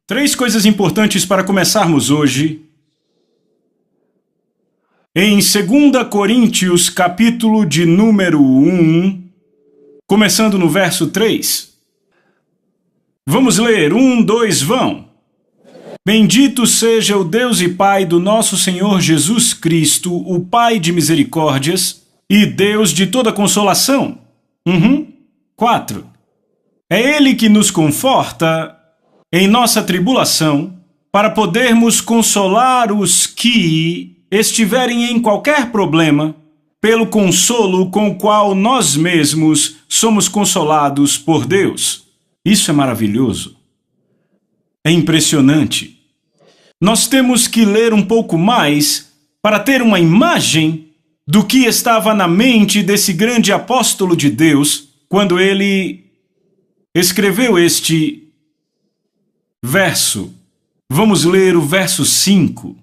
Três coisas importantes para começarmos hoje. Em 2 Coríntios, capítulo de número 1, começando no verso 3. Vamos ler, 1, 2, vão. Bendito seja o Deus e Pai do nosso Senhor Jesus Cristo, o Pai de misericórdias e Deus de toda consolação. 4. É Ele que nos conforta em nossa tribulação, para podermos consolar os que estiverem em qualquer problema, pelo consolo com o qual nós mesmos somos consolados por Deus. Isso é maravilhoso. É impressionante. Nós temos que ler um pouco mais para ter uma imagem do que estava na mente desse grande apóstolo de Deus quando ele escreveu este verso. Vamos ler o verso 5.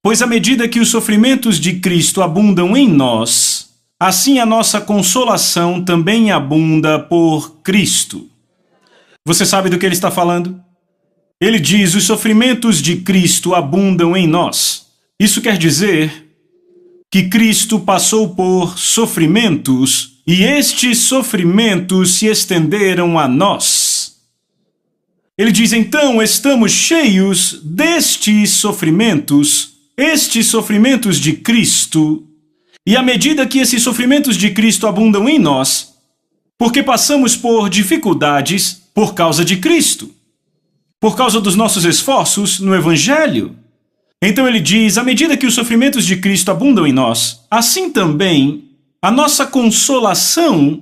Pois à medida que os sofrimentos de Cristo abundam em nós, assim a nossa consolação também abunda por Cristo. Você sabe do que ele está falando? Ele diz: os sofrimentos de Cristo abundam em nós. Isso quer dizer que Cristo passou por sofrimentos e estes sofrimentos se estenderam a nós. Ele diz, então, estamos cheios estes sofrimentos de Cristo, e à medida que esses sofrimentos de Cristo abundam em nós, porque passamos por dificuldades por causa de Cristo, por causa dos nossos esforços no Evangelho. Então ele diz, à medida que os sofrimentos de Cristo abundam em nós, assim também a nossa consolação,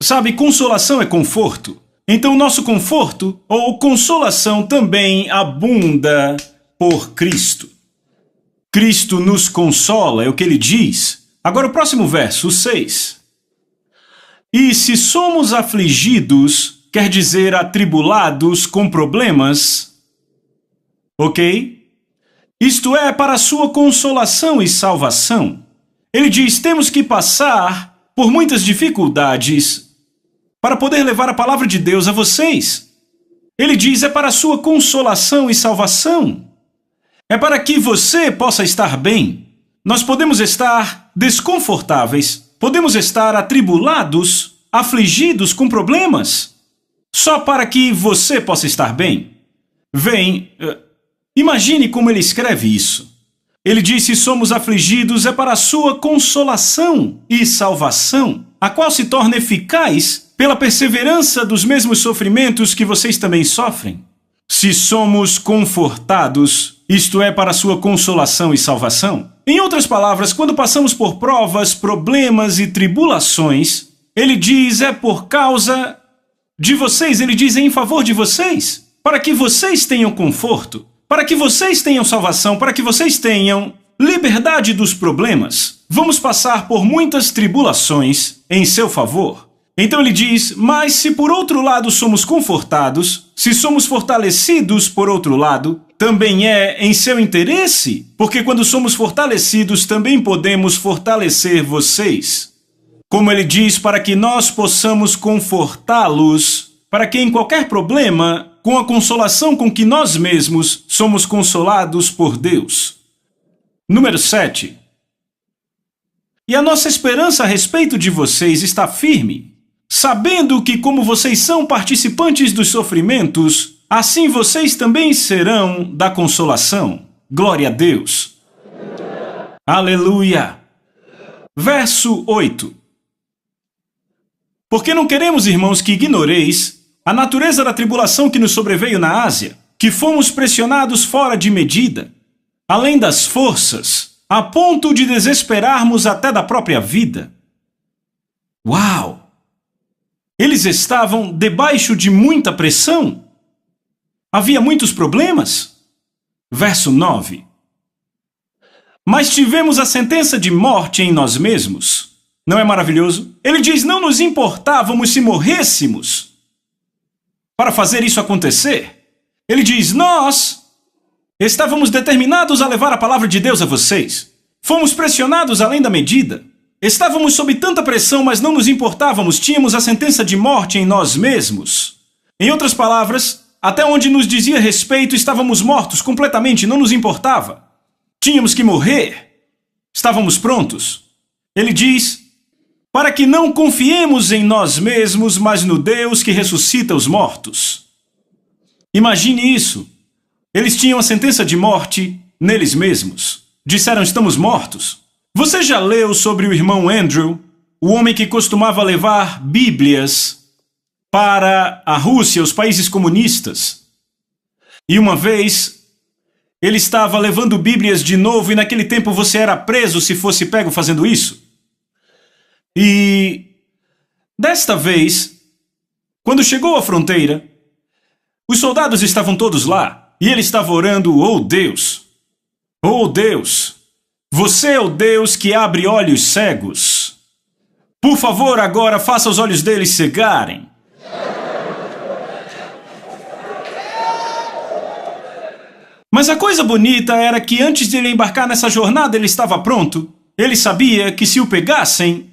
sabe, consolação é conforto. Então o nosso conforto ou consolação também abunda por Cristo. Cristo nos consola, é o que ele diz. Agora o próximo verso, 6. E se somos afligidos, quer dizer atribulados com problemas, ok? Isto é para a sua consolação e salvação. Ele diz, temos que passar por muitas dificuldades para poder levar a palavra de Deus a vocês. Ele diz, é para a sua consolação e salvação. É para que você possa estar bem. Nós podemos estar desconfortáveis, podemos estar atribulados, afligidos com problemas, só para que você possa estar bem. Imagine como ele escreve isso. Ele diz, se somos afligidos, é para a sua consolação e salvação, a qual se torna eficaz pela perseverança dos mesmos sofrimentos que vocês também sofrem. Se somos confortados, isto é para a sua consolação e salvação. Em outras palavras, quando passamos por provas, problemas e tribulações, ele diz, é por causa de vocês, ele diz, é em favor de vocês, para que vocês tenham conforto, para que vocês tenham salvação, para que vocês tenham liberdade dos problemas. Vamos passar por muitas tribulações em seu favor. Então ele diz, mas se por outro lado somos confortados, se somos fortalecidos por outro lado, também é em seu interesse, porque quando somos fortalecidos também podemos fortalecer vocês. Como ele diz, para que nós possamos confortá-los, para que em qualquer problema, com a consolação com que nós mesmos somos consolados por Deus. Número 7. E a nossa esperança a respeito de vocês está firme, sabendo que, como vocês são participantes dos sofrimentos, assim vocês também serão da consolação. Glória a Deus. Aleluia. Verso 8. Porque não queremos, irmãos, que ignoreis a natureza da tribulação que nos sobreveio na Ásia, que fomos pressionados fora de medida, além das forças, a ponto de desesperarmos até da própria vida. Uau! Eles estavam debaixo de muita pressão. Havia muitos problemas. Verso 9. Mas tivemos a sentença de morte em nós mesmos. Não é maravilhoso? Ele diz, não nos importávamos se morrêssemos para fazer isso acontecer. Ele diz, nós estávamos determinados a levar a palavra de Deus a vocês. Fomos pressionados além da medida. Estávamos sob tanta pressão, mas não nos importávamos, tínhamos a sentença de morte em nós mesmos. Em outras palavras, até onde nos dizia respeito, estávamos mortos completamente, não nos importava. Tínhamos que morrer. Estávamos prontos. Ele diz, para que não confiemos em nós mesmos, mas no Deus que ressuscita os mortos. Imagine isso. Eles tinham a sentença de morte neles mesmos. Disseram, estamos mortos. Você já leu sobre o irmão Andrew, o homem que costumava levar Bíblias para a Rússia, os países comunistas? E uma vez, ele estava levando Bíblias de novo, e naquele tempo você era preso se fosse pego fazendo isso. E desta vez, quando chegou à fronteira, os soldados estavam todos lá, e ele estava orando, oh Deus, você é o Deus que abre olhos cegos. Por favor, agora faça os olhos deles cegarem. Mas a coisa bonita era que antes de ele embarcar nessa jornada, ele estava pronto. Ele sabia que se o pegassem,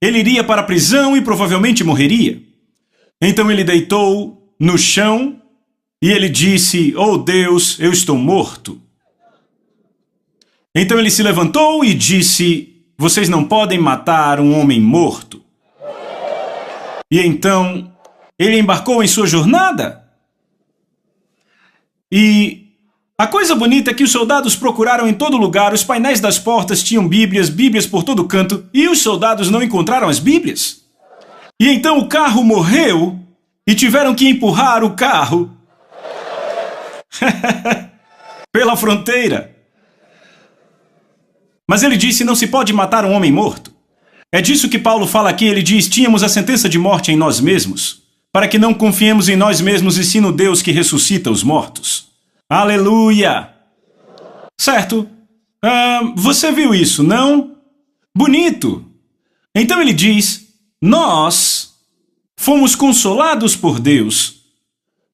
ele iria para a prisão e provavelmente morreria. Então ele deitou no chão e ele disse, oh Deus, eu estou morto. Então ele se levantou e disse, vocês não podem matar um homem morto. E então ele embarcou em sua jornada. E a coisa bonita é que os soldados procuraram em todo lugar, os painéis das portas tinham Bíblias por todo canto, e os soldados não encontraram as Bíblias. E então o carro morreu, e tiveram que empurrar o carro pela fronteira. Mas ele disse, não se pode matar um homem morto. É disso que Paulo fala aqui, ele diz, tínhamos a sentença de morte em nós mesmos, para que não confiemos em nós mesmos e sim no Deus que ressuscita os mortos. Aleluia! Certo? Você viu isso, não? Bonito! Então ele diz, nós fomos consolados por Deus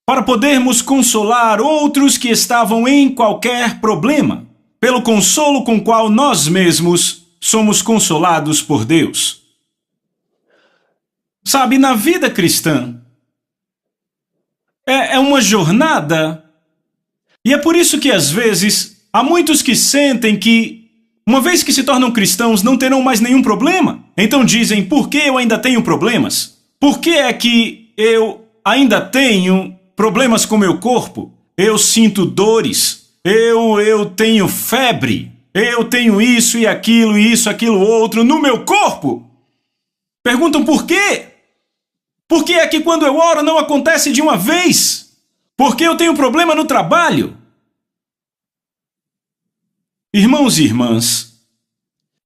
para podermos consolar outros que estavam em qualquer problema, pelo consolo com qual nós mesmos somos consolados por Deus. Sabe, na vida cristã, é uma jornada. E é por isso que, às vezes, há muitos que sentem que, uma vez que se tornam cristãos, não terão mais nenhum problema. Então dizem, por que eu ainda tenho problemas? Por que é que eu ainda tenho problemas com meu corpo? Eu sinto dores, eu tenho febre, eu tenho isso e aquilo outro no meu corpo. Perguntam por quê? Por que é que quando eu oro não acontece de uma vez? Porque eu tenho problema no trabalho. Irmãos e irmãs,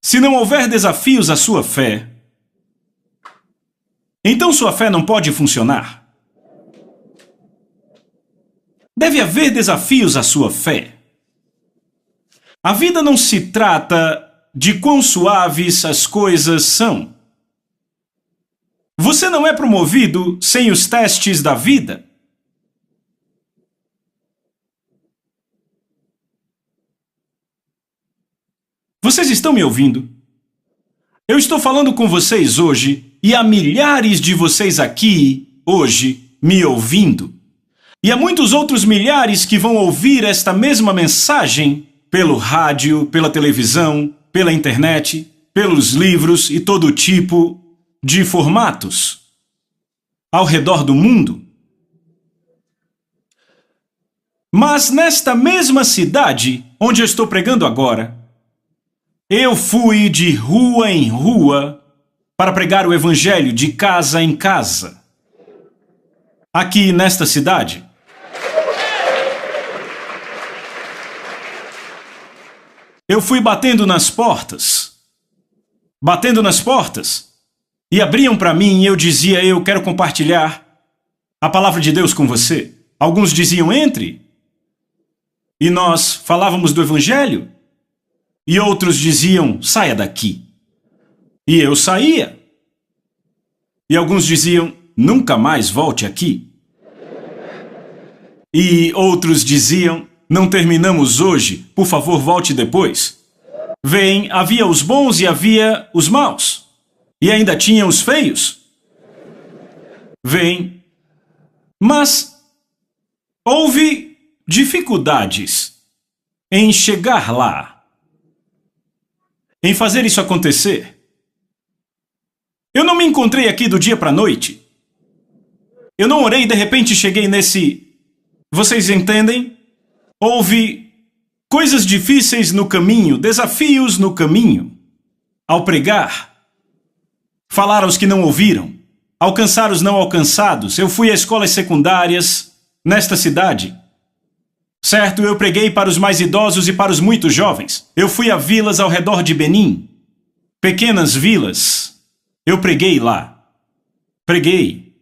se não houver desafios à sua fé, então sua fé não pode funcionar. Deve haver desafios à sua fé. A vida não se trata de quão suaves as coisas são. Você não é promovido sem os testes da vida. Vocês estão me ouvindo? Eu estou falando com vocês hoje e há milhares de vocês aqui, hoje, me ouvindo. E há muitos outros milhares que vão ouvir esta mesma mensagem pelo rádio, pela televisão, pela internet, pelos livros e todo tipo de formatos ao redor do mundo. Mas nesta mesma cidade onde eu estou pregando agora, eu fui de rua em rua para pregar o evangelho de casa em casa. Aqui nesta cidade. Eu fui batendo nas portas, e abriam para mim e eu dizia, eu quero compartilhar a palavra de Deus com você. Alguns diziam, entre. E nós falávamos do evangelho. E outros diziam, saia daqui. E eu saía. E alguns diziam, nunca mais volte aqui. E outros diziam, não terminamos hoje, por favor volte depois. Vem, havia os bons e havia os maus. E ainda tinha os feios. Vem. Mas houve dificuldades em chegar lá, em fazer isso acontecer. Eu não me encontrei aqui do dia para a noite. Eu não orei e de repente cheguei nesse... Vocês entendem? Houve coisas difíceis no caminho, desafios no caminho. Ao pregar, falar aos que não ouviram, alcançar os não alcançados. Eu fui a escolas secundárias nesta cidade. Certo, eu preguei para os mais idosos e para os muito jovens. Eu fui a vilas ao redor de Benim, pequenas vilas. Eu preguei lá. Preguei.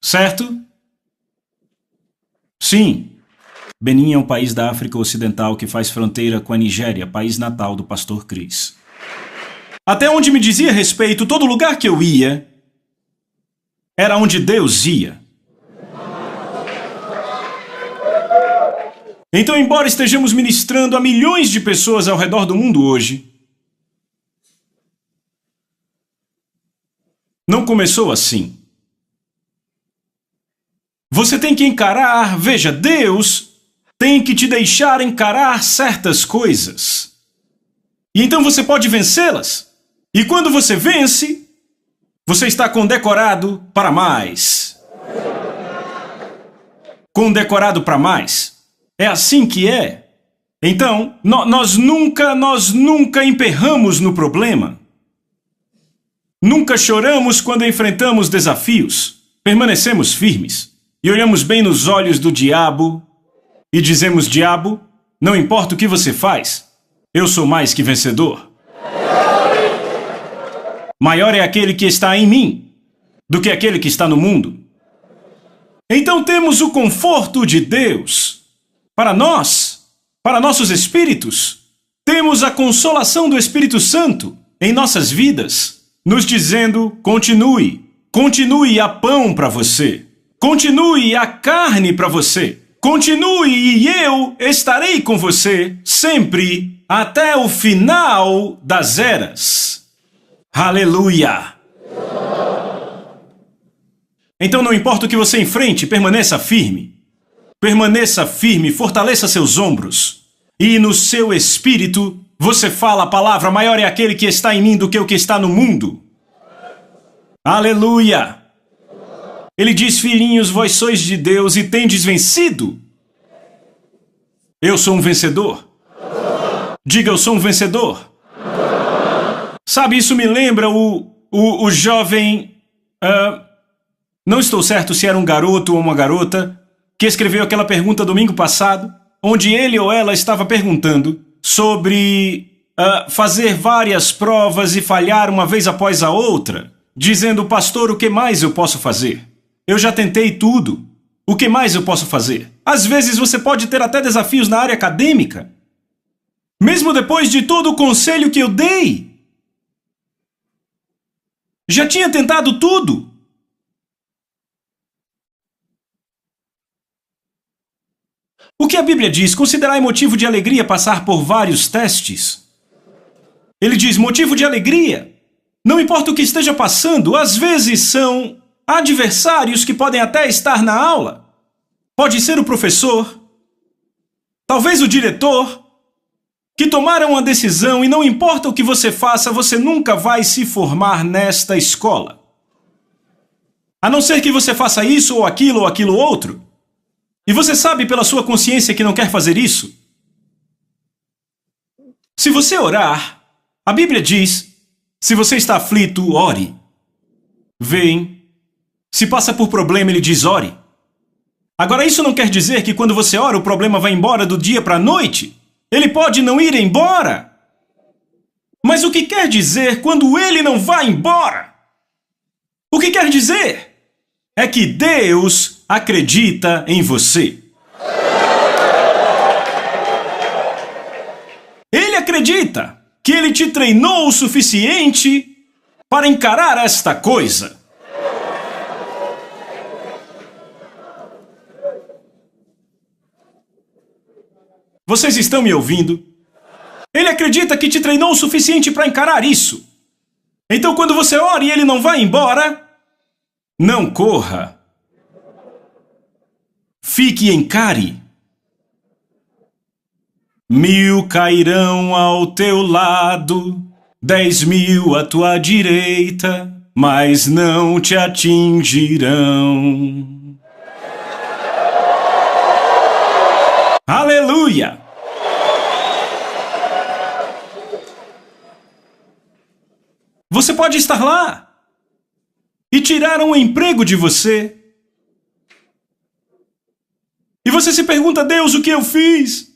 Certo? Sim. Benim é um país da África Ocidental que faz fronteira com a Nigéria, país natal do pastor Chris. Até onde me dizia respeito, todo lugar que eu ia era onde Deus ia. Então, embora estejamos ministrando a milhões de pessoas ao redor do mundo hoje, não começou assim. Você tem que encarar, veja, Deus tem que te deixar encarar certas coisas. E então você pode vencê-las. E quando você vence, você está condecorado para mais. Condecorado para mais. É assim que é. Então, nós nunca emperramos no problema. Nunca choramos quando enfrentamos desafios. Permanecemos firmes. E olhamos bem nos olhos do diabo e dizemos, diabo, não importa o que você faz, eu sou mais que vencedor. Maior é aquele que está em mim do que aquele que está no mundo. Então temos o conforto de Deus para nós, para nossos espíritos. Temos a consolação do Espírito Santo em nossas vidas, nos dizendo, continue a pão para você. Continue a carne para você. Continue e eu estarei com você sempre até o final das eras. Aleluia! Então não importa o que você enfrente, permaneça firme. Permaneça firme, fortaleça seus ombros. E no seu espírito você fala a palavra, maior é aquele que está em mim do que o que está no mundo. Aleluia! Ele diz, filhinhos, vós sois de Deus e tendes vencido. Eu sou um vencedor. Diga, eu sou um vencedor. Sabe, isso me lembra o jovem... não estou certo se era um garoto ou uma garota, que escreveu aquela pergunta domingo passado, onde ele ou ela estava perguntando sobre fazer várias provas e falhar uma vez após a outra, dizendo, pastor, o que mais eu posso fazer? Eu já tentei tudo. O que mais eu posso fazer? Às vezes você pode ter até desafios na área acadêmica. Mesmo depois de todo o conselho que eu dei. Já tinha tentado tudo. O que a Bíblia diz? Considerai motivo de alegria passar por vários testes. Ele diz, motivo de alegria. Não importa o que esteja passando, às vezes são adversários que podem até estar na aula. Pode ser o professor, talvez o diretor, que tomaram uma decisão e não importa o que você faça, você nunca vai se formar nesta escola. A não ser que você faça isso ou aquilo outro. E você sabe pela sua consciência que não quer fazer isso. Se você orar, a Bíblia diz, se você está aflito, ore. Vem. Se passa por problema, ele diz, ore. Agora, isso não quer dizer que quando você ora, o problema vai embora do dia para a noite. Ele pode não ir embora. Mas o que quer dizer quando ele não vai embora? O que quer dizer é que Deus acredita em você. Ele acredita que ele te treinou o suficiente para encarar esta coisa. Vocês estão me ouvindo? Ele acredita que te treinou o suficiente para encarar isso. Então, quando você ora e ele não vai embora, não corra. Fique e encare. 1000 cairão ao teu lado, 10.000 à tua direita, mas não te atingirão. Aleluia! Você pode estar lá e tiraram o emprego de você. E você se pergunta, Deus, o que eu fiz?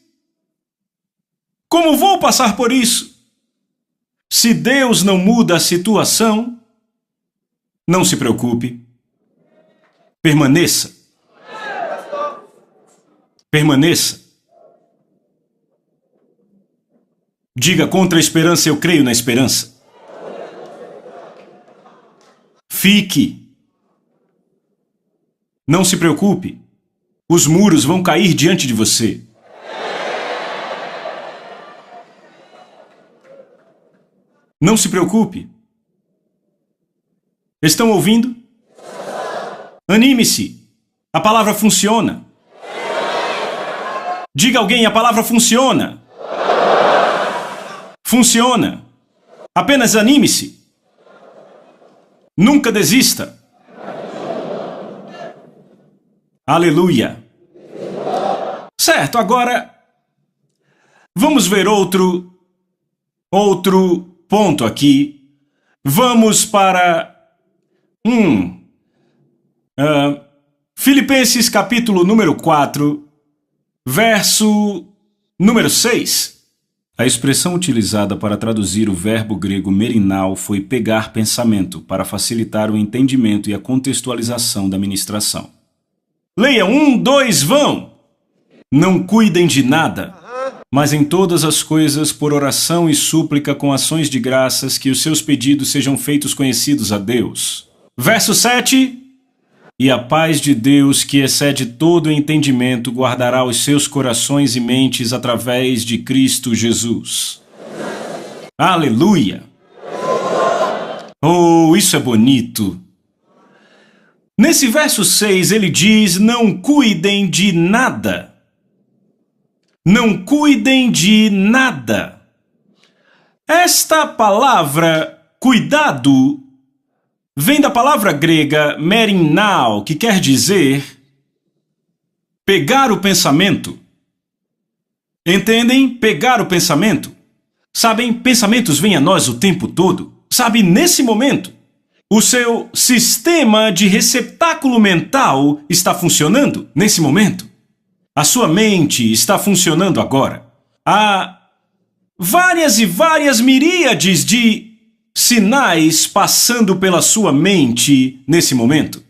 Como vou passar por isso? Se Deus não muda a situação, não se preocupe. Permaneça. Permaneça. Diga contra a esperança, eu creio na esperança. Fique. Não se preocupe. Os muros vão cair diante de você. Não se preocupe. Estão ouvindo? Anime-se. A palavra funciona. Diga a alguém, a palavra funciona. Funciona. Apenas anime-se. Nunca desista. Aleluia. Certo, agora vamos ver outro ponto aqui. Vamos para Filipenses capítulo número 4, verso número 6. A expressão utilizada para traduzir o verbo grego merinal foi pegar pensamento, para facilitar o entendimento e a contextualização da ministração. Leia 1, 2, vão! Não cuidem de nada, mas em todas as coisas, por oração e súplica com ações de graças, que os seus pedidos sejam feitos conhecidos a Deus. Verso 7. E a paz de Deus, que excede todo o entendimento, guardará os seus corações e mentes através de Cristo Jesus. Aleluia! Oh, isso é bonito! Nesse verso 6 ele diz, não cuidem de nada. Não cuidem de nada. Esta palavra, cuidado, vem da palavra grega merinao, que quer dizer pegar o pensamento. Entendem? Pegar o pensamento. Sabem, pensamentos vêm a nós o tempo todo. Sabe, nesse momento, o seu sistema de receptáculo mental está funcionando nesse momento. A sua mente está funcionando agora. Há várias e várias miríades de sinais passando pela sua mente nesse momento.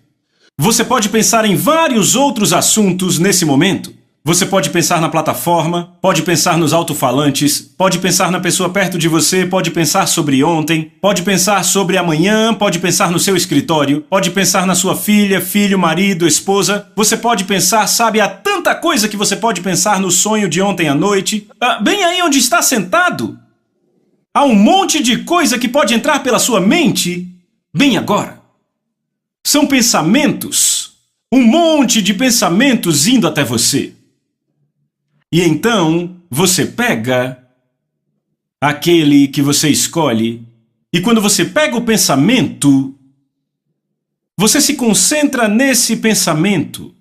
Você pode pensar em vários outros assuntos nesse momento. Você pode pensar na plataforma, pode pensar nos alto-falantes, pode pensar na pessoa perto de você, pode pensar sobre ontem, pode pensar sobre amanhã, pode pensar no seu escritório, pode pensar na sua filha, filho, marido, esposa. Você pode pensar, sabe, há tanta coisa que você pode pensar no sonho de ontem à noite. Bem aí onde está sentado, há um monte de coisa que pode entrar pela sua mente bem agora. São pensamentos, um monte de pensamentos indo até você. E então, você pega aquele que você escolhe, e quando você pega o pensamento, você se concentra nesse pensamento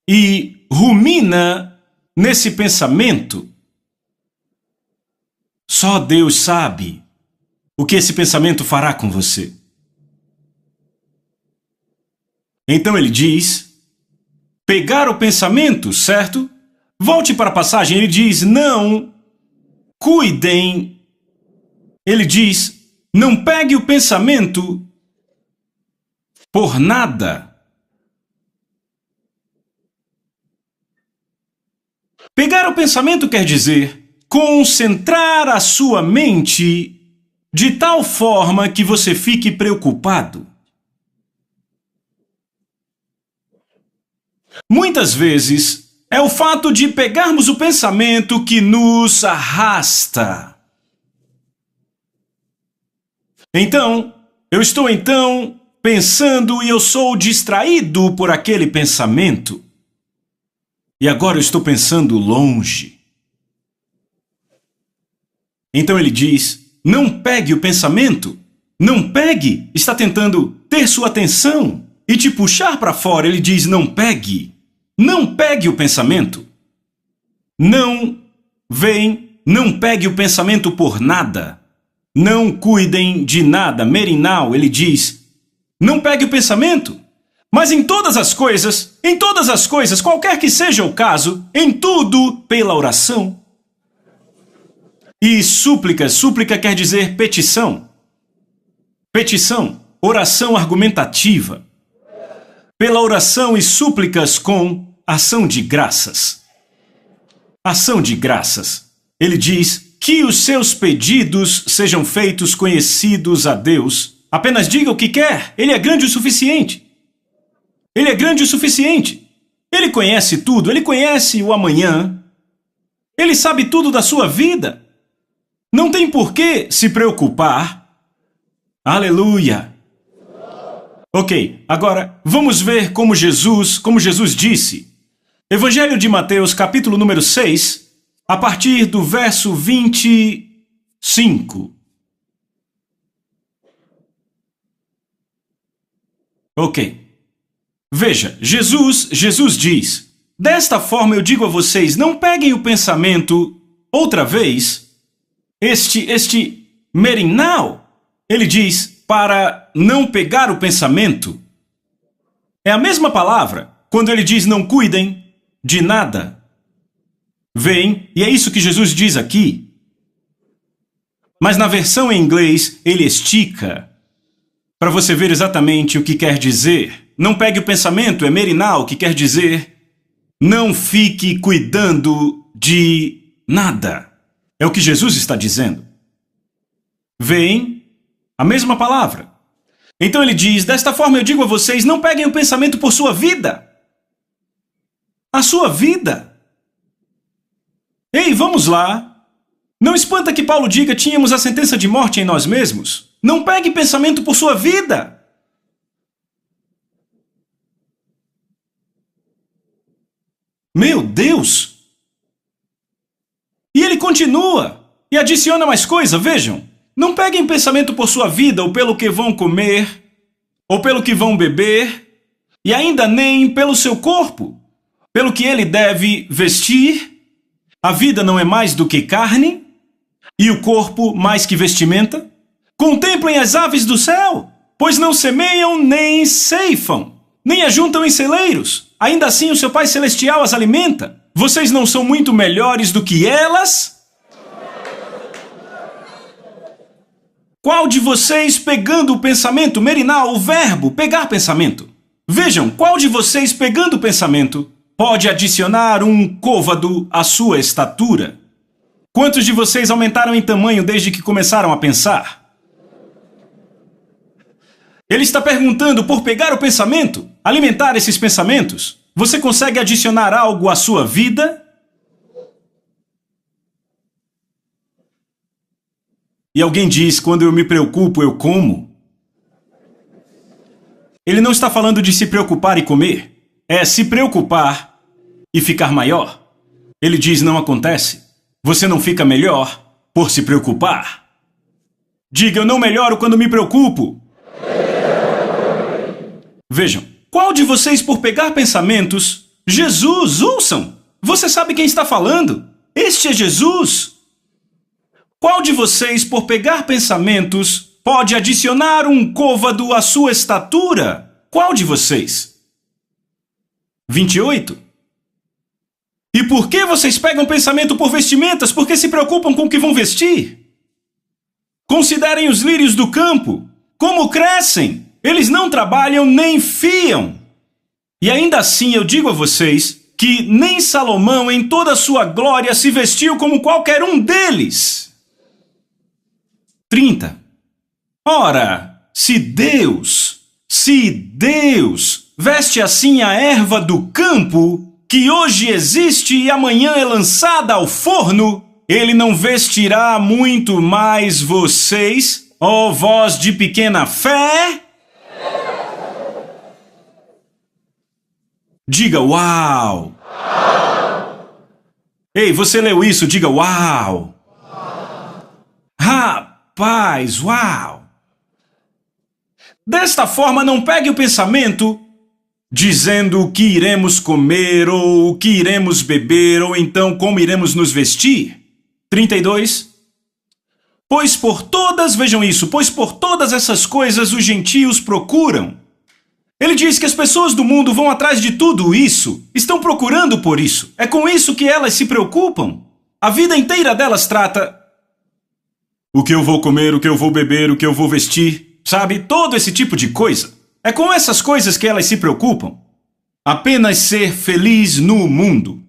e rumina nesse pensamento. Só Deus sabe o que esse pensamento fará com você. Então ele diz, pegar o pensamento, certo? Volte para a passagem, ele diz, não cuidem. Ele diz, não pegue o pensamento por nada. Pegar o pensamento quer dizer concentrar a sua mente de tal forma que você fique preocupado. Muitas vezes, é o fato de pegarmos o pensamento que nos arrasta. Então, eu estou pensando e eu sou distraído por aquele pensamento. E agora eu estou pensando longe. Então ele diz, não pegue o pensamento. Não pegue. Está tentando ter sua atenção e te puxar para fora. Ele diz, não pegue. Não pegue o pensamento. Não pegue o pensamento por nada. Não cuidem de nada. Merinal, ele diz, não pegue o pensamento. Mas em todas as coisas, qualquer que seja o caso, em tudo pela oração. E súplica quer dizer petição. Petição, oração argumentativa. Pela oração e súplicas com ação de graças. Ação de graças. Ele diz que os seus pedidos sejam feitos conhecidos a Deus. Apenas diga o que quer, Ele é grande o suficiente. Ele é grande o suficiente. Ele conhece tudo, Ele conhece o amanhã. Ele sabe tudo da sua vida. Não tem por que se preocupar. Aleluia! Ok, agora vamos ver como Jesus disse. Evangelho de Mateus, capítulo número 6, a partir do verso 25. Ok. Veja, Jesus diz, desta forma eu digo a vocês, não peguem o pensamento outra vez. Este merinal, ele diz, para não pegar o pensamento. É a mesma palavra, quando ele diz não cuidem de nada. Veem, e é isso que Jesus diz aqui. Mas na versão em inglês, ele estica, para você ver exatamente o que quer dizer. Não pegue o pensamento, é merinal, que quer dizer não fique cuidando de nada. É o que Jesus está dizendo. Veem? A mesma palavra. Então ele diz, desta forma eu digo a vocês, não peguem o pensamento por sua vida. A sua vida. Ei, vamos lá. Não espanta que Paulo diga, tínhamos a sentença de morte em nós mesmos. Não pegue pensamento por sua vida. Meu Deus! E ele continua e adiciona mais coisa, vejam. Não peguem pensamento por sua vida, ou pelo que vão comer, ou pelo que vão beber, e ainda nem pelo seu corpo, pelo que ele deve vestir. A vida não é mais do que carne, e o corpo mais que vestimenta. Contemplem as aves do céu, pois não semeiam nem ceifam, nem ajuntam em celeiros. Ainda assim o seu Pai Celestial as alimenta. Vocês não são muito melhores do que elas? Qual de vocês pegando o pensamento, merinal, o verbo, pegar pensamento? Vejam, qual de vocês pegando o pensamento pode adicionar um côvado à sua estatura? Quantos de vocês aumentaram em tamanho desde que começaram a pensar? Ele está perguntando por pegar o pensamento, alimentar esses pensamentos. Você consegue adicionar algo à sua vida? E alguém diz, quando eu me preocupo, eu como. Ele não está falando de se preocupar e comer. É se preocupar e ficar maior. Ele diz, não acontece. Você não fica melhor por se preocupar. Diga, eu não melhoro quando me preocupo. Vejam, qual de vocês por pegar pensamentos? Jesus, ouçam! Você sabe quem está falando? Este é Jesus! Qual de vocês por pegar pensamentos pode adicionar um côvado à sua estatura? Qual de vocês? 28. E por que vocês pegam pensamento por vestimentas? Porque se preocupam com o que vão vestir? Considerem os lírios do campo, como crescem. Eles não trabalham nem fiam. E ainda assim eu digo a vocês que nem Salomão em toda a sua glória se vestiu como qualquer um deles. 30. Ora, se Deus veste assim a erva do campo, que hoje existe e amanhã é lançada ao forno, Ele não vestirá muito mais vocês, ó vós de pequena fé? Diga uau! Ei, você leu isso? Diga uau! Rapaz, uau! Desta forma, não pegue o pensamento dizendo o que iremos comer, ou o que iremos beber, ou então como iremos nos vestir. 32. Pois por todas, vejam isso, pois por todas essas coisas os gentios procuram. Ele diz que as pessoas do mundo vão atrás de tudo isso, estão procurando por isso. É com isso que elas se preocupam. A vida inteira delas trata o que eu vou comer, o que eu vou beber, o que eu vou vestir, sabe? Todo esse tipo de coisa. É com essas coisas que elas se preocupam. Apenas ser feliz no mundo.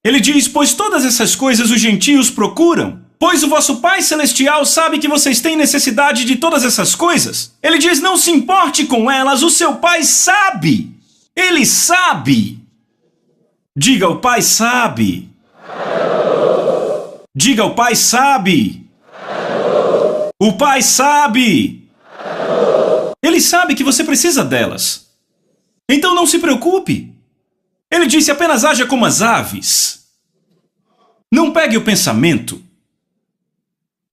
Ele diz, pois todas essas coisas os gentios procuram. Pois o vosso Pai Celestial sabe que vocês têm necessidade de todas essas coisas. Ele diz, não se importe com elas, o seu Pai sabe. Ele sabe. Diga, o Pai sabe. Diga, o Pai sabe. O Pai sabe. Ele sabe que você precisa delas. Então não se preocupe. Ele disse, apenas haja como as aves. Não pegue o pensamento.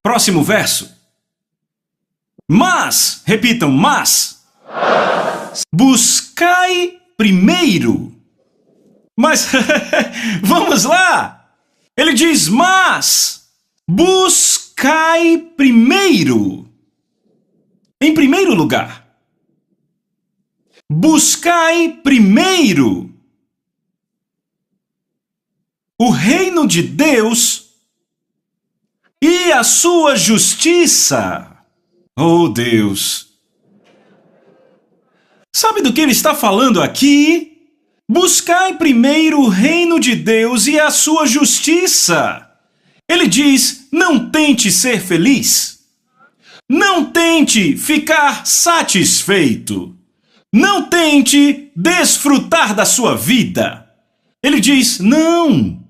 Próximo verso. Mas, repitam, mas. Buscai primeiro. Mas, vamos lá. Ele diz, mas. Buscai primeiro. Em primeiro lugar. Buscai primeiro o reino de Deus e a sua justiça. Oh, Deus! Sabe do que ele está falando aqui? Buscai primeiro o reino de Deus e a sua justiça. Ele diz, não tente ser feliz. Não tente ficar satisfeito. Não tente desfrutar da sua vida. Ele diz, não.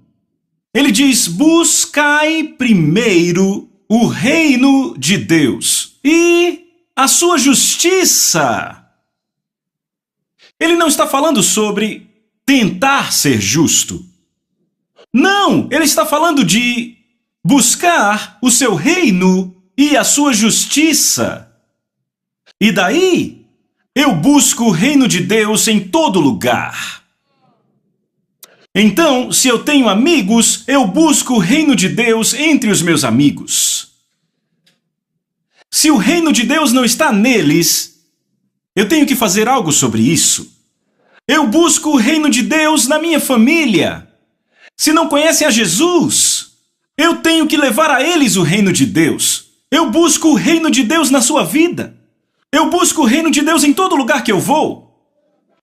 Ele diz, buscai primeiro o reino de Deus e a sua justiça. Ele não está falando sobre tentar ser justo. Não, ele está falando de buscar o seu reino e a sua justiça. E daí, eu busco o reino de Deus em todo lugar. Então, se eu tenho amigos, eu busco o reino de Deus entre os meus amigos. Se o reino de Deus não está neles, eu tenho que fazer algo sobre isso. Eu busco o reino de Deus na minha família. Se não conhecem a Jesus, eu tenho que levar a eles o reino de Deus. Eu busco o reino de Deus na sua vida. Eu busco o reino de Deus em todo lugar que eu vou.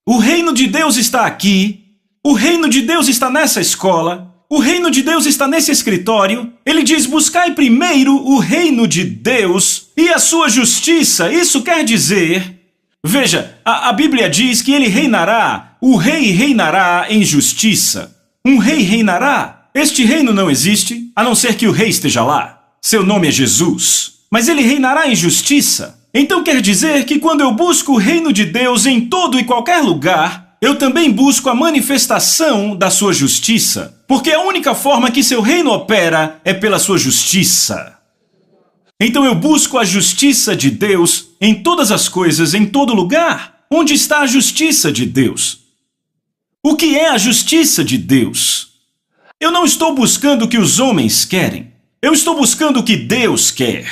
O reino de Deus está aqui. O reino de Deus está nessa escola. O reino de Deus está nesse escritório. Ele diz, buscai primeiro o reino de Deus e a sua justiça. Isso quer dizer... Veja, a Bíblia diz que ele reinará. O rei reinará em justiça. Um rei reinará. Este reino não existe, a não ser que o rei esteja lá. Seu nome é Jesus. Mas ele reinará em justiça. Então quer dizer que quando eu busco o reino de Deus em todo e qualquer lugar, eu também busco a manifestação da sua justiça. Porque a única forma que seu reino opera é pela sua justiça. Então eu busco a justiça de Deus em todas as coisas, em todo lugar. Onde está a justiça de Deus? O que é a justiça de Deus? Eu não estou buscando o que os homens querem. Eu estou buscando o que Deus quer.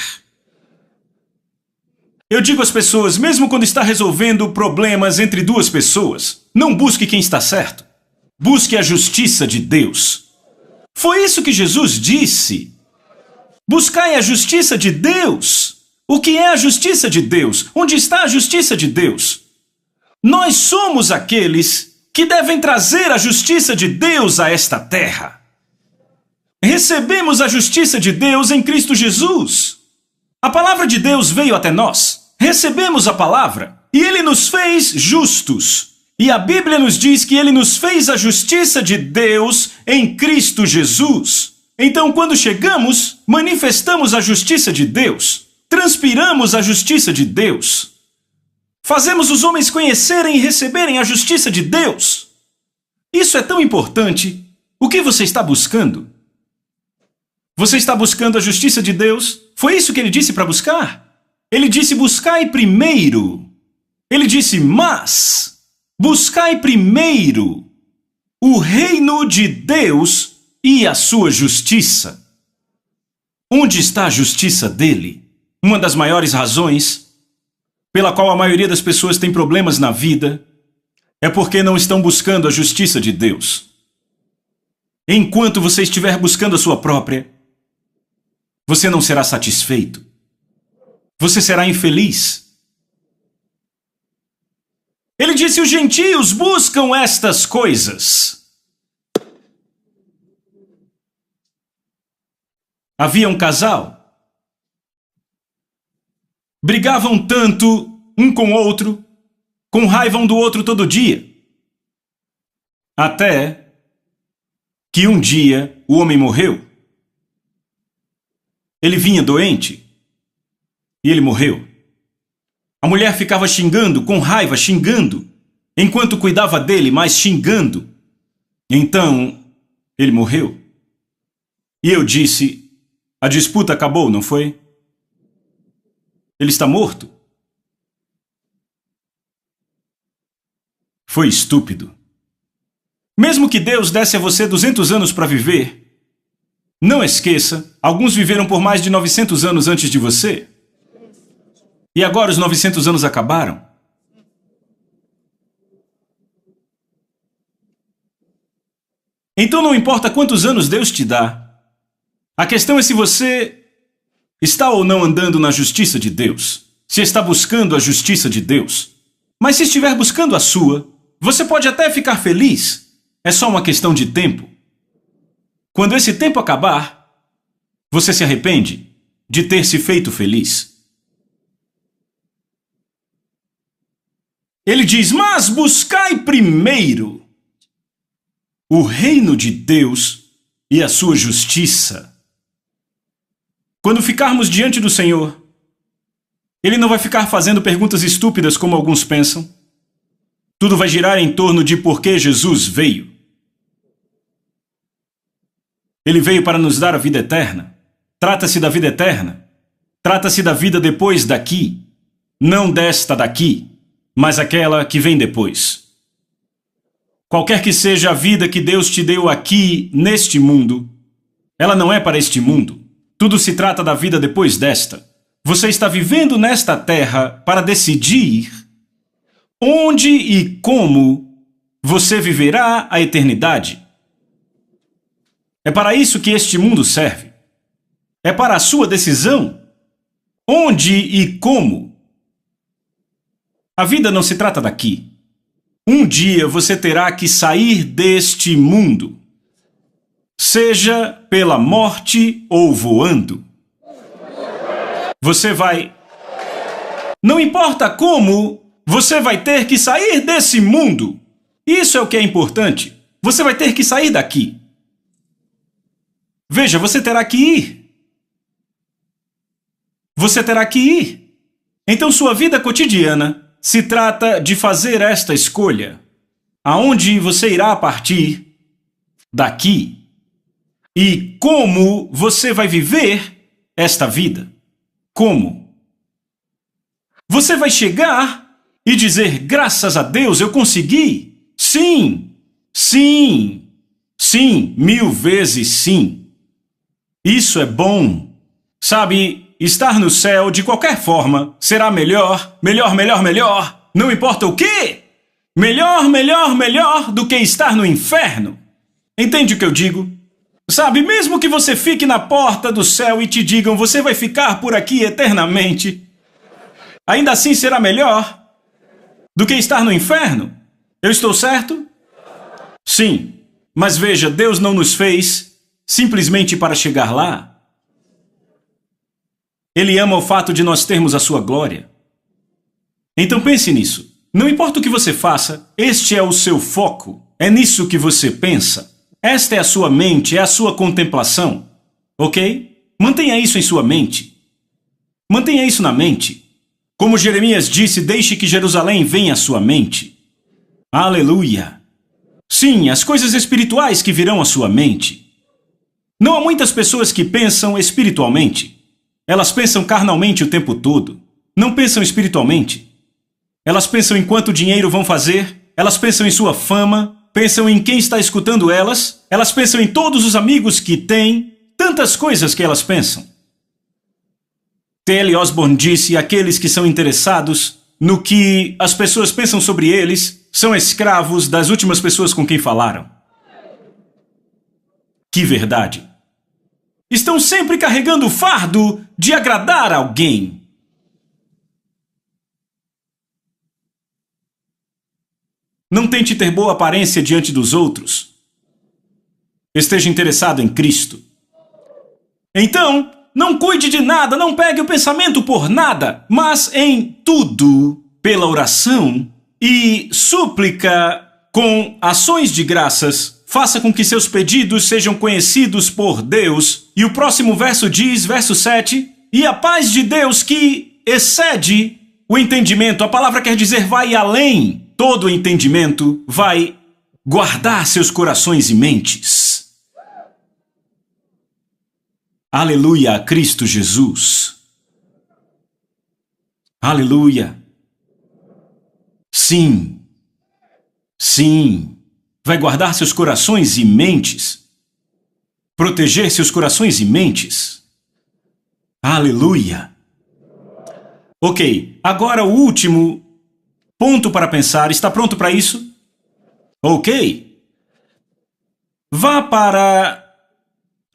Eu digo às pessoas, mesmo quando está resolvendo problemas entre duas pessoas, não busque quem está certo. Busque a justiça de Deus. Foi isso que Jesus disse. Buscai a justiça de Deus. O que é a justiça de Deus? Onde está a justiça de Deus? Nós somos aqueles que devem trazer a justiça de Deus a esta terra. Recebemos a justiça de Deus em Cristo Jesus. A palavra de Deus veio até nós. Recebemos a palavra e Ele nos fez justos. E a Bíblia nos diz que Ele nos fez a justiça de Deus em Cristo Jesus. Então, quando chegamos, manifestamos a justiça de Deus. Transpiramos a justiça de Deus. Fazemos os homens conhecerem e receberem a justiça de Deus. Isso é tão importante. O que você está buscando? Você está buscando a justiça de Deus? Foi isso que ele disse para buscar? Ele disse: buscai primeiro. Ele disse: mas buscai primeiro o reino de Deus e a sua justiça. Onde está a justiça dele? Uma das maiores razões pela qual a maioria das pessoas tem problemas na vida é porque não estão buscando a justiça de Deus. Enquanto você estiver buscando a sua própria, você não será satisfeito. Você será infeliz. Ele disse: os gentios buscam estas coisas. Havia um casal. Brigavam tanto um com o outro, com raiva um do outro todo dia. Até que um dia o homem morreu. Ele vinha doente e ele morreu. A mulher ficava xingando, com raiva, xingando, enquanto cuidava dele, mas xingando. Então, ele morreu. E eu disse: a disputa acabou, não foi? Ele está morto. Foi estúpido. Mesmo que Deus desse a você 200 anos para viver, não esqueça, alguns viveram por mais de 900 anos antes de você. E agora os 900 anos acabaram. Então não importa quantos anos Deus te dá. A questão é se você está ou não andando na justiça de Deus. Se está buscando a justiça de Deus. Mas se estiver buscando a sua, você pode até ficar feliz. É só uma questão de tempo. Quando esse tempo acabar, você se arrepende de ter se feito feliz. Ele diz: mas buscai primeiro o reino de Deus e a sua justiça. Quando ficarmos diante do Senhor, Ele não vai ficar fazendo perguntas estúpidas como alguns pensam. Tudo vai girar em torno de por que Jesus veio. Ele veio para nos dar a vida eterna. Trata-se da vida eterna. Trata-se da vida depois daqui. Não desta daqui, mas aquela que vem depois. Qualquer que seja a vida que Deus te deu aqui, neste mundo, ela não é para este mundo. Tudo se trata da vida depois desta. Você está vivendo nesta terra para decidir onde e como você viverá a eternidade. É para isso que este mundo serve. É para a sua decisão. Onde e como. A vida não se trata daqui. Um dia você terá que sair deste mundo. Seja pela morte ou voando. Você vai... Não importa como, você vai ter que sair desse mundo. Isso é o que é importante. Você vai ter que sair daqui. Veja, você terá que ir. Você terá que ir. Então sua vida cotidiana se trata de fazer esta escolha. Aonde você irá partir daqui. E como você vai viver esta vida? Como? Você vai chegar e dizer: graças a Deus eu consegui? Sim, sim, sim, 1000 vezes sim. Isso é bom. Sabe, estar no céu de qualquer forma será melhor, melhor, melhor, melhor. Não importa o quê? Melhor, melhor, melhor do que estar no inferno. Entende o que eu digo? Sabe, mesmo que você fique na porta do céu e te digam: você vai ficar por aqui eternamente, ainda assim será melhor do que estar no inferno. Eu estou certo? Sim, mas veja, Deus não nos fez simplesmente para chegar lá. Ele ama o fato de nós termos a sua glória. Então pense nisso. Não importa o que você faça, este é o seu foco. É nisso que você pensa. Esta é a sua mente, é a sua contemplação, ok? Mantenha isso em sua mente. Mantenha isso na mente. Como Jeremias disse, deixe que Jerusalém venha à sua mente. Aleluia! Sim, as coisas espirituais que virão à sua mente. Não há muitas pessoas que pensam espiritualmente. Elas pensam carnalmente o tempo todo. Não pensam espiritualmente. Elas pensam em quanto dinheiro vão fazer. Elas pensam em sua fama. Pensam em quem está escutando elas. Elas pensam em todos os amigos que têm. Tantas coisas que elas pensam. T.L. Osborne disse: aqueles que são interessados no que as pessoas pensam sobre eles são escravos das últimas pessoas com quem falaram. Que verdade! Estão sempre carregando o fardo de agradar alguém. Não tente ter boa aparência diante dos outros. Esteja interessado em Cristo. Então, não cuide de nada, não pegue o pensamento por nada, mas em tudo, pela oração e súplica com ações de graças, faça com que seus pedidos sejam conhecidos por Deus. E o próximo verso diz, verso 7, e a paz de Deus que excede o entendimento, a palavra quer dizer vai além. Todo o entendimento vai guardar seus corações e mentes. Aleluia a Cristo Jesus. Aleluia. Sim. Sim. Vai guardar seus corações e mentes. Proteger seus corações e mentes. Aleluia. Ok, agora o último ponto para pensar. Está pronto para isso? Ok. Vá para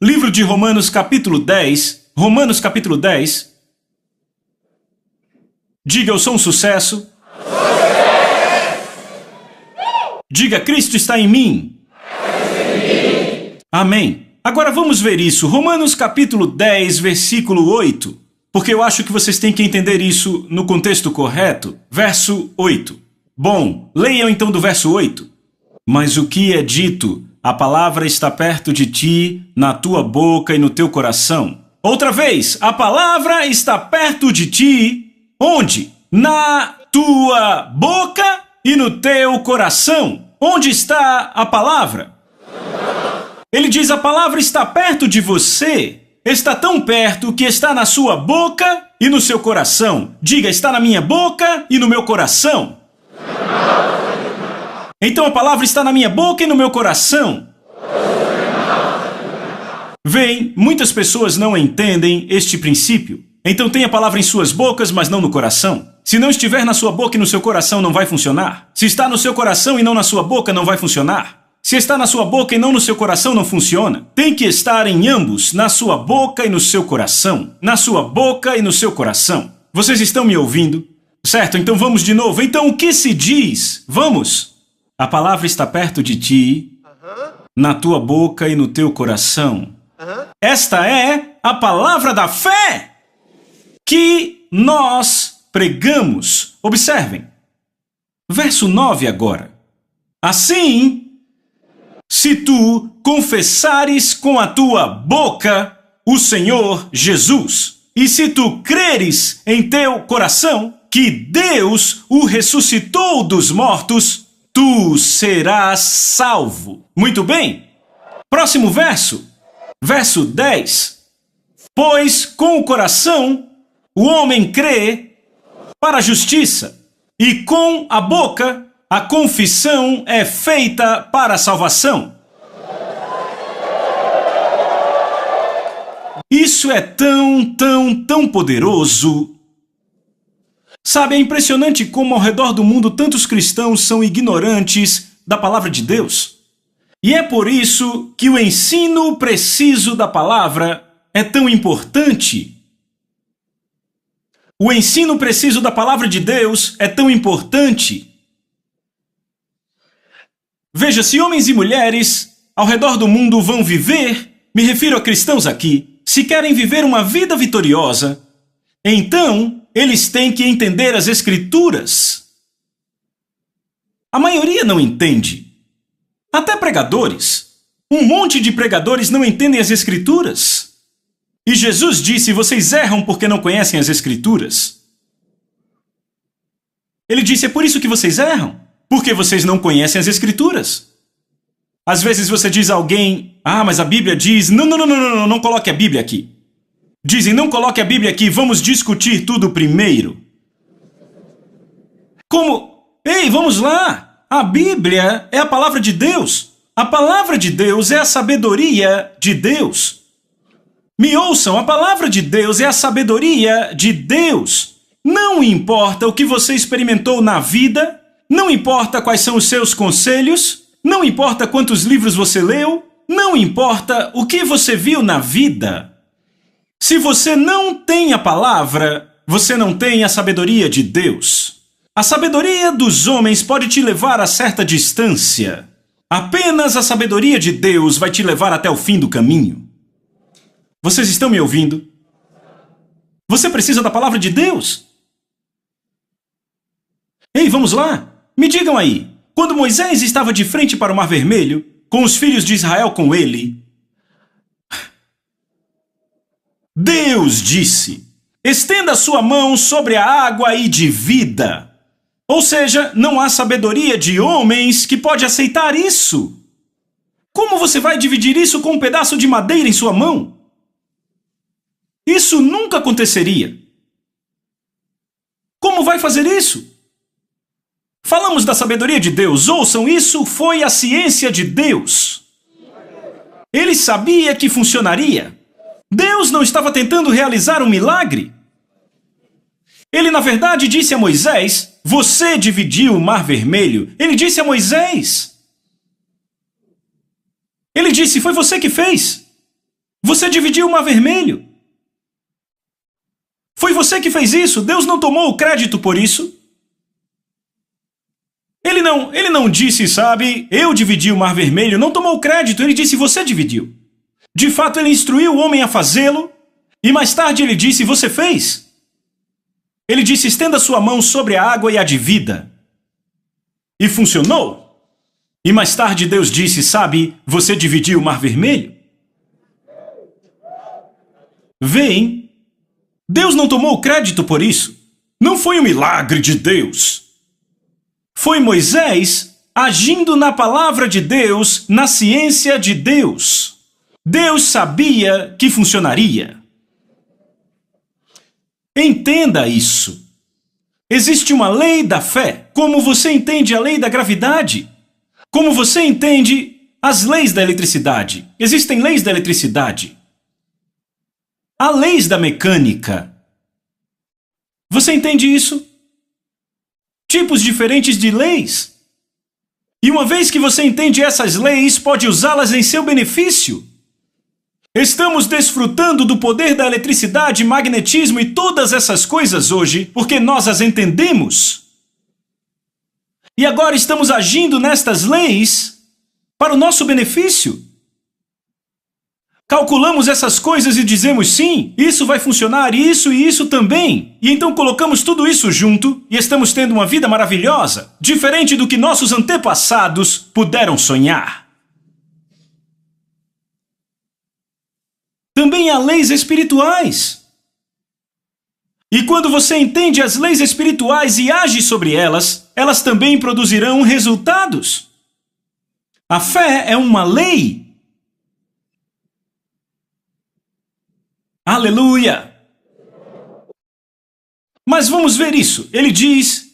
livro de Romanos capítulo 10. Romanos capítulo 10. Diga, eu sou um sucesso. Diga, Cristo está em mim. Amém. Agora vamos ver isso. Romanos capítulo 10, versículo 8. Porque eu acho que vocês têm que entender isso no contexto correto. Verso 8. Bom, leiam então do verso 8. Mas o que é dito? A palavra está perto de ti, na tua boca e no teu coração. Outra vez, a palavra está perto de ti. Onde? Na tua boca e no teu coração. Onde está a palavra? Ele diz, a palavra está perto de você. Está tão perto que está na sua boca e no seu coração. Diga, está na minha boca e no meu coração. Então a palavra está na minha boca e no meu coração. Vem, muitas pessoas não entendem este princípio. Então tem a palavra em suas bocas, mas não no coração. Se não estiver na sua boca e no seu coração, não vai funcionar. Se está no seu coração e não na sua boca, não vai funcionar. Se está na sua boca e não no seu coração, não funciona. Tem que estar em ambos, na sua boca e no seu coração. Na sua boca e no seu coração. Vocês estão me ouvindo? Certo, então vamos de novo. Então o que se diz? Vamos! A palavra está perto de ti, na tua boca e no teu coração. Esta é a palavra da fé que nós pregamos. Observem. Verso 9 agora. Assim, se tu confessares com a tua boca o Senhor Jesus, e se tu creres em teu coração que Deus o ressuscitou dos mortos, tu serás salvo. Muito bem. Próximo verso. Verso 10. Pois com o coração o homem crê para a justiça, e com a boca a confissão é feita para a salvação. Isso é tão poderoso. Sabe, é impressionante como ao redor do mundo tantos cristãos são ignorantes da palavra de Deus. E é por isso que o ensino preciso da palavra é tão importante. O ensino preciso da palavra de Deus é tão importante. Veja, se homens e mulheres ao redor do mundo vão viver, me refiro a cristãos aqui, se querem viver uma vida vitoriosa, então eles têm que entender as Escrituras. A maioria não entende. Até pregadores. Um monte de pregadores não entendem as Escrituras. E Jesus disse, vocês erram porque não conhecem as Escrituras. Ele disse: é por isso que vocês erram, porque vocês não conhecem as Escrituras. Às vezes você diz a alguém: ah, mas a Bíblia diz... Não coloque a Bíblia aqui. Dizem: não coloque a Bíblia aqui, vamos discutir tudo primeiro. Como? Ei, vamos lá! A Bíblia é a palavra de Deus. A palavra de Deus é a sabedoria de Deus. Me ouçam, a palavra de Deus é a sabedoria de Deus. Não importa o que você experimentou na vida, não importa quais são os seus conselhos, não importa quantos livros você leu, não importa o que você viu na vida. Se você não tem a palavra, você não tem a sabedoria de Deus. A sabedoria dos homens pode te levar a certa distância. Apenas a sabedoria de Deus vai te levar até o fim do caminho. Vocês estão me ouvindo? Você precisa da palavra de Deus. Ei, vamos lá. Me digam aí. Quando Moisés estava de frente para o Mar Vermelho, com os filhos de Israel com ele, Deus disse: estenda sua mão sobre a água e divida. Ou seja, não há sabedoria de homens que pode aceitar isso. Como você vai dividir isso com um pedaço de madeira em sua mão? Isso nunca aconteceria. Como vai fazer isso? Falamos da sabedoria de Deus. Ouçam, isso foi a ciência de Deus. Ele sabia que funcionaria. Deus não estava tentando realizar um milagre. Ele, na verdade, disse a Moisés: você dividiu o Mar Vermelho. Ele disse a Moisés. Ele disse: foi você que fez. Você dividiu o Mar Vermelho. Foi você que fez isso. Deus não tomou o crédito por isso. Ele não disse, sabe, eu dividi o Mar Vermelho. Não tomou o crédito. Ele disse: você dividiu. De fato, ele instruiu o homem a fazê-lo. E mais tarde ele disse: você fez. Ele disse: estenda sua mão sobre a água e a divida. E funcionou. E mais tarde Deus disse: sabe, você dividiu o Mar Vermelho? Veem, Deus não tomou o crédito por isso. Não foi um milagre de Deus. Foi Moisés agindo na palavra de Deus, na ciência de Deus. Deus sabia que funcionaria. Entenda isso. Existe uma lei da fé, como você entende a lei da gravidade, como você entende as leis da eletricidade. Existem leis da eletricidade. Há leis da mecânica. Você entende isso? Tipos diferentes de leis. E uma vez que você entende essas leis, pode usá-las em seu benefício. Estamos desfrutando do poder da eletricidade, magnetismo e todas essas coisas hoje, porque nós as entendemos. E agora estamos agindo nestas leis para o nosso benefício. Calculamos essas coisas e dizemos: sim, isso vai funcionar, isso e isso também. E então colocamos tudo isso junto e estamos tendo uma vida maravilhosa, diferente do que nossos antepassados puderam sonhar. Também há leis espirituais. E quando você entende as leis espirituais e age sobre elas, elas também produzirão resultados. A fé é uma lei. Aleluia! Mas vamos ver isso. Ele diz: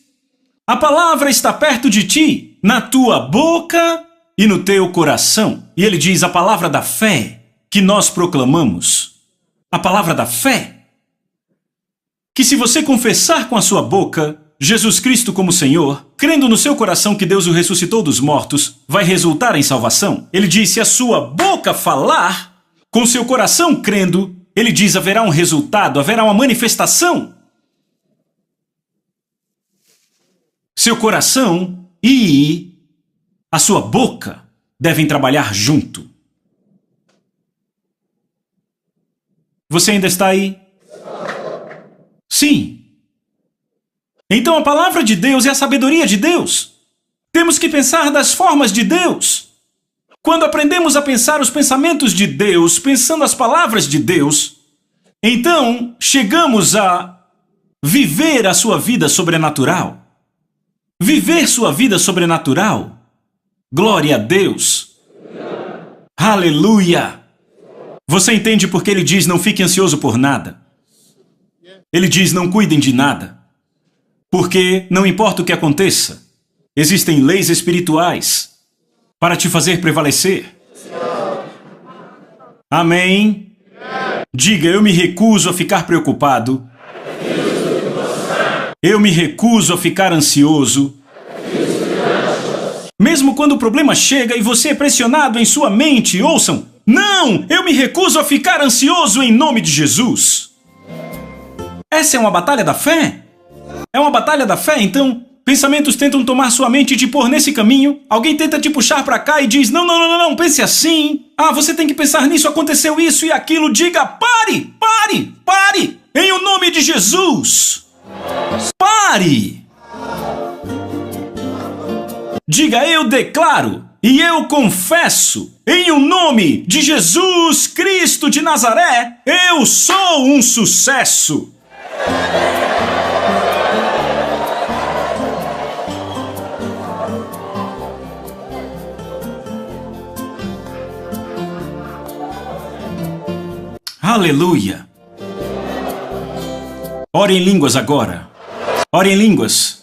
a palavra está perto de ti, na tua boca e no teu coração. E ele diz: a palavra da fé que nós proclamamos. A palavra da fé. Que se você confessar com a sua boca Jesus Cristo como Senhor, crendo no seu coração que Deus o ressuscitou dos mortos, vai resultar em salvação. Ele diz: se a sua boca falar, com seu coração crendo, ele diz: haverá um resultado, haverá uma manifestação. Seu coração e a sua boca devem trabalhar junto. Você ainda está aí? Sim. Então a palavra de Deus é a sabedoria de Deus. Temos que pensar das formas de Deus. Quando aprendemos a pensar os pensamentos de Deus, pensando as palavras de Deus, então chegamos a viver a sua vida sobrenatural. Viver sua vida sobrenatural. Glória a Deus. Aleluia. Você entende porque ele diz não fique ansioso por nada? Ele diz não cuidem de nada. Porque não importa o que aconteça, existem leis espirituais para te fazer prevalecer. Amém? Diga, eu me recuso a ficar preocupado. Eu me recuso a ficar ansioso. Mesmo quando o problema chega e você é pressionado em sua mente, ouçam, não, eu me recuso a ficar ansioso em nome de Jesus. Essa é uma batalha da fé? É uma batalha da fé, então pensamentos tentam tomar sua mente e te pôr nesse caminho. Alguém tenta te puxar pra cá e diz, não, pense assim. Ah, você tem que pensar nisso, aconteceu isso e aquilo. Diga, pare. Em o nome de Jesus. Pare! Diga, eu declaro e eu confesso, em o nome de Jesus Cristo de Nazaré, eu sou um sucesso. Aleluia! Ore em línguas agora. Ore em línguas.